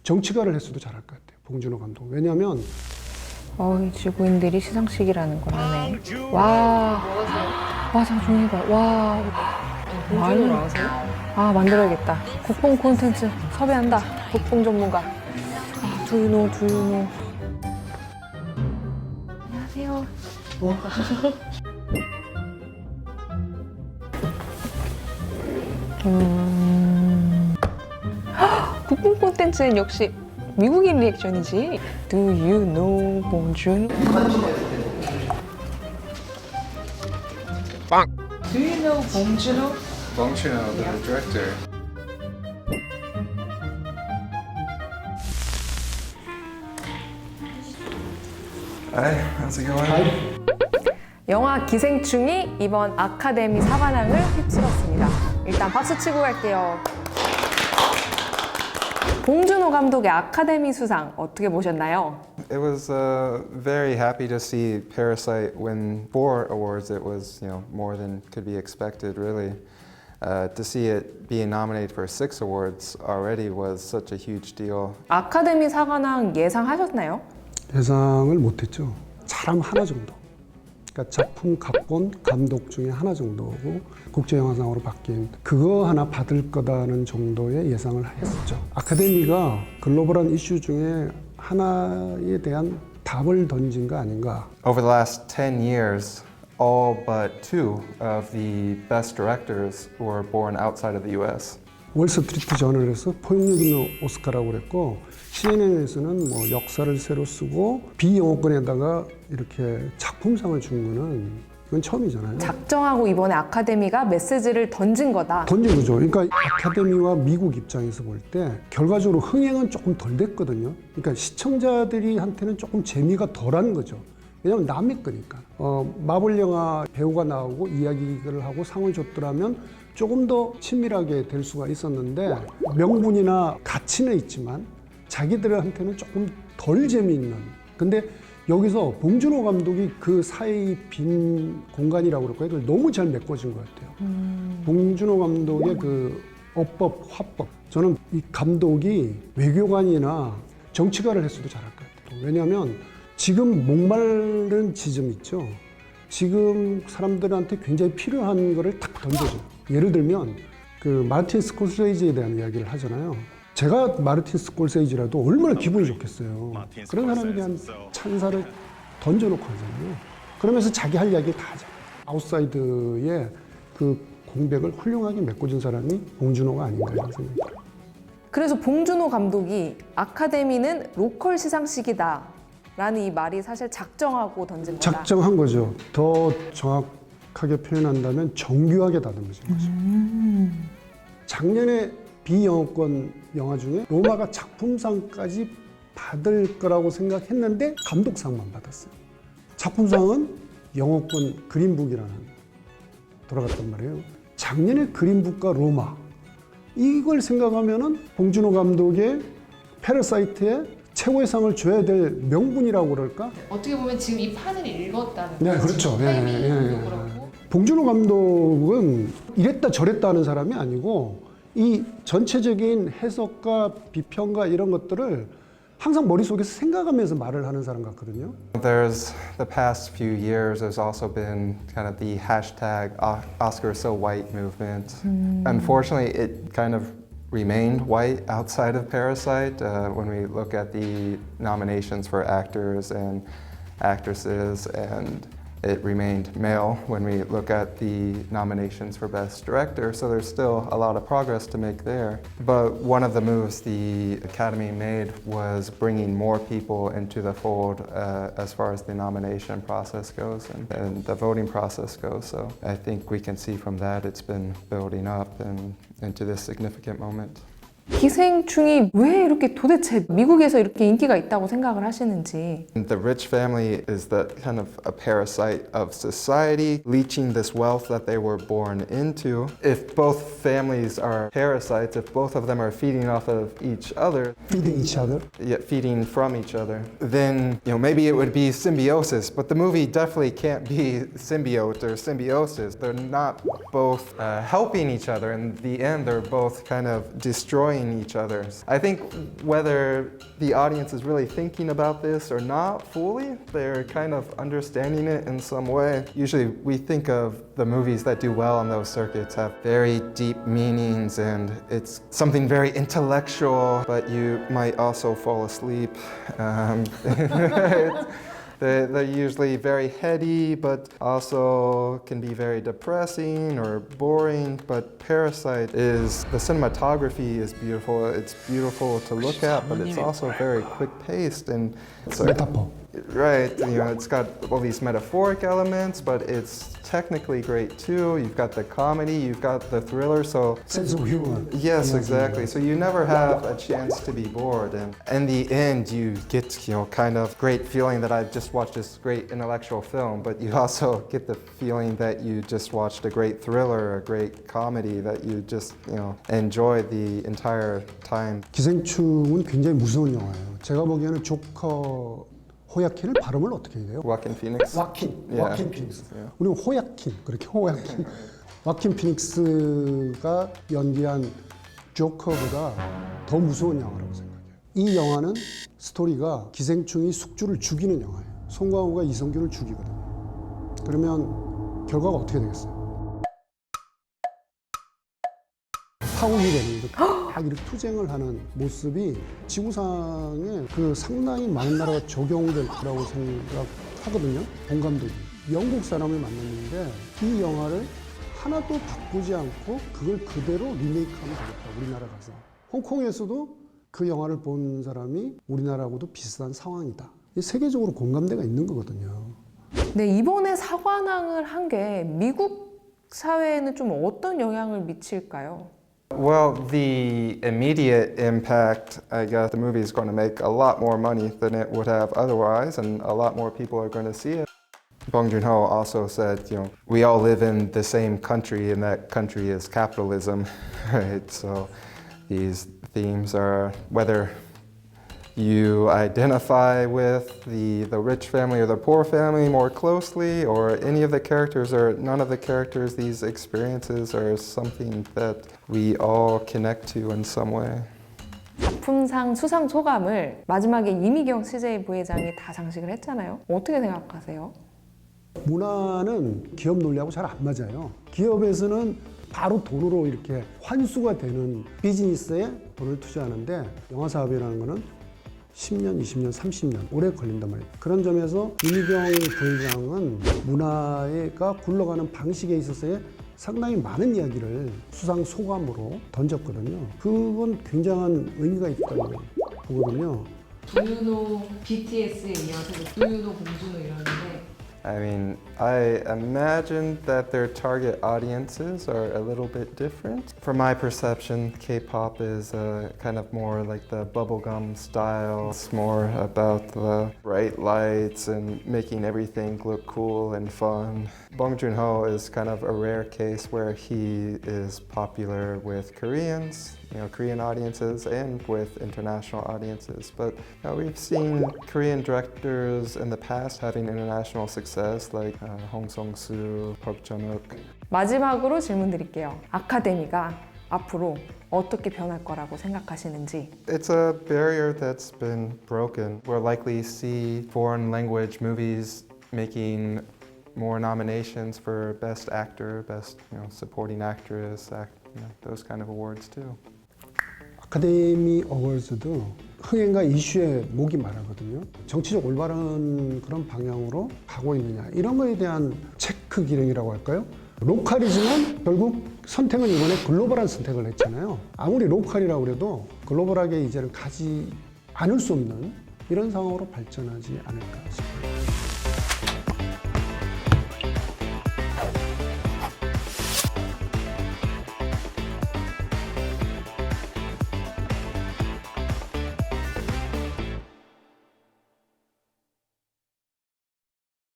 정치가를 했어도 잘할 것 같아요. 봉준호 감독. 왜냐하면 지구인들이 시상식이라는 걸 하네. 와, 자 조용히 봐. 와, 봉준호를 아세요? 만들어야겠다. 국뽕 콘텐츠 섭외한다. 국뽕 전문가. 두유노. 안녕하세요. 국뽕 콘텐츠는 역시 미국인 리액션이지. Do you know 봉준호? Do you know 봉준호? Bong Joon-ho, the director. Hi, how's it going? 영화 기생충이 이번 아카데미 사관왕을 휩쓸었습니다. 일단 박수 치고 갈게요. 봉준호 감독의 아카데미 수상 어떻게 보셨나요? It was very happy to see Parasite win 4 awards. It was, more than could be expected, really. To see it being nominated for 6 awards already was such a huge deal. 아카데미 사관왕 예상하셨나요? 예상을 못했죠. 사람 하나 정도. 그러니까 작품, 각본, 감독 중에 하나 정도고 국제영화상으로 바뀐 그거 하나 받을 거다는 정도의 예상을 했었죠. 아카데미가 글로벌한 이슈 중에 하나에 대한 답을 던진 거 아닌가. Over the last 10 years, all but 2 of the best directors were born outside of the US. 월스트리트 저널에서 포용력 있는 오스카라고 그랬고 CNN에서는 역사를 새로 쓰고 비영어권에다가 이렇게 작품상을 준 거는 이건 처음이잖아요. 작정하고 이번에 아카데미가 메시지를 던진 거다. 던진 거죠. 그러니까 아카데미와 미국 입장에서 볼 때 결과적으로 흥행은 조금 덜 됐거든요. 그러니까 시청자들한테는 조금 재미가 덜한 거죠. 왜냐하면 남의 거니까. 마블 영화 배우가 나오고 이야기를 하고 상을 줬더라면 조금 더 친밀하게 될 수가 있었는데 명분이나 가치는 있지만 자기들한테는 조금 덜 재미있는. 근데 여기서 봉준호 감독이 그 사이의 빈 공간이라고 그럴까요? 그걸 너무 잘 메꿔진 것 같아요. 봉준호 감독의 그 어법, 화법. 저는 이 감독이 외교관이나 정치가를 했어도 잘할 것 같아요. 왜냐하면 지금 목마른 지점 있죠. 지금 사람들한테 굉장히 필요한 거를 탁 던져줘. 예를 들면 그 마르틴 스콜세이지에 대한 이야기를 하잖아요. 제가 마르틴 스콜세이지라도 얼마나 기분이 좋겠어요. 그런 사람에 대한 찬사를 던져놓고 하잖아요. 그러면서 자기 할 이야기 다 하잖아요. 아웃사이드의 그 공백을 훌륭하게 메꿔준 사람이 봉준호가 아닌가 이런 생각이 들어요. 그래서 봉준호 감독이 아카데미는 로컬 시상식이다 라는 이 말이 사실 작정하고 던진 거다. 작정한 거죠. 더 정확하게 표현한다면 정교하게 다듬어진 거죠. 작년에 비영어권 영화 중에 로마가 작품상까지 받을 거라고 생각했는데 감독상만 받았어요. 작품상은 영어권 그린북이라는 돌아갔단 말이에요. 작년에 그린북과 로마 이걸 생각하면은 봉준호 감독의 패러사이트에 최고의 상을 줘야 될 명분이라고 그럴까? 어떻게 보면 지금 이 판을 읽었다는 네, 거죠. 그렇죠. 타이밍도 그렇고. 봉준호 감독은 이랬다 저랬다 하는 사람이 아니고 이 전체적인 해석과 비평과 이런 것들을 항상 머릿속에서 생각하면서 말을 하는 사람 같거든요. There's the past few years, there's also been kind of the hashtag Oscar so white movement. Unfortunately, it kind of remained white outside of Parasite when we look at the nominations for actors and actresses, and it remained male when we look at the nominations for Best Director, so there's still a lot of progress to make there. But one of the moves the Academy made was bringing more people into the fold as far as the nomination process goes and the voting process goes. So I think we can see from that it's been building up and into this significant moment. 기생충이 왜 이렇게 도대체 미국에서 이렇게 인기가 있다고 생각을 하시는지. The rich family is the kind of a parasite of society, leeching this wealth that they were born into. If both families are parasites, if both of them are feeding off of each other, Feeding each other. yet feeding from each other, then maybe it would be symbiosis. But the movie definitely can't be symbiote or symbiosis. They're not both helping each other. In the end, they're both kind of destroying enjoying each other. I think whether the audience is really thinking about this or not fully, they're kind of understanding it in some way. Usually we think of the movies that do well on those circuits have very deep meanings and it's something very intellectual, but you might also fall asleep. They're usually very heady, but also can be very depressing or boring. But Parasite the cinematography is beautiful. It's beautiful to look at, but it's also very quick-paced and it's 메타포. right. It's got all these metaphoric elements, but it's technically great too. You've got the comedy, you've got the thriller. So 센스 오브 휴머. yes, exactly. So you never have a chance to be bored, and in the end, you get kind of great feeling that I've just watched this great intellectual film, but you also get the feeling that you just watched a great thriller, a great comedy that you just enjoy the entire time. 기생충은 굉장히 무서운 영화예요. 제가 보기에는 조커 호야킨을 발음을 어떻게 해야 돼요? Joaquin Phoenix. 와킨 피닉스. 우리는 호야킨, 그렇게 호야킨. 와킨 피닉스가 연기한 조커보다 더 무서운 영화라고 생각해요. 이 영화는 스토리가 기생충이 숙주를 죽이는 영화예요. 송강호가 이성균을 죽이거든요. 그러면 결과가 어떻게 되겠어요? 파국이 되는 막 이렇게 투쟁을 하는 모습이 지구상에 상당히 많은 나라가 적용될 거라고 생각하거든요. 본 감독이. 영국 사람을 만났는데 이 영화를 하나도 바꾸지 않고 그걸 그대로 리메이크하면 되겠다. 우리나라 가서. 홍콩에서도 그 영화를 본 사람이 우리나라하고도 비슷한 상황이다. 세계적으로 공감대가 있는 거거든요. 네, 이번에 사관왕을 한 게 미국 사회에는 좀 어떤 영향을 미칠까요? Well, the immediate impact, I guess the movie is going to make a lot more money than it would have otherwise, and a lot more people are going to see it. Bong Joon-ho also said, we all live in the same country, and that country is capitalism, right? So these themes are whether you identify with the rich family or the poor family more closely, or any of the characters or none of the characters, these experiences are something that we all connect to in some way. 작품상 수상 소감을 마지막에 이미경 CJ 부회장이 다 장식을 했잖아요. 어떻게 생각하세요? 문화는 기업 논리하고 잘 안 맞아요. 기업에서는 바로 돈으로 이렇게 환수가 되는 비즈니스에 돈을 투자하는데 영화 사업이라는 거는 10년, 20년, 30년 오래 걸린단 말이에요. 그런 점에서 이미경 부회장은 문화가 굴러가는 방식에 있어서의 상당히 많은 이야기를 수상 소감으로 던졌거든요. 그건 굉장한 의미가 있다고 보거든요. 두유노 BTS에 이어서 두유노 봉준호 이러는데 I mean, I imagine that their target audiences are a little bit different. From my perception, K-pop is kind of more like the bubblegum style. It's more about the bright lights and making everything look cool and fun. Bong Joon-ho is kind of a rare case where he is popular with Koreans, Korean audiences, and with international audiences. But we've seen Korean directors in the past having international success, like Hong Song-soo, Park Chan-wook. 마지막으로 질문 드릴게요. 아카데미가 앞으로 어떻게 변할 거라고 생각하시는지. It's a barrier that's been broken. We'll likely see foreign language movies making more nominations for Best Actor, Best Supporting Actress, those kind of awards too. 아카데미 어워즈도 흥행과 이슈에 목이 말하거든요. 정치적 올바른 그런 방향으로 가고 있느냐 이런 거에 대한 체크 기능이라고 할까요? 로컬이지만 결국 선택은 이번에 글로벌한 선택을 했잖아요. 아무리 로컬이라고 그래도 글로벌하게 이제는 가지 않을 수 없는 이런 상황으로 발전하지 않을까 싶어요.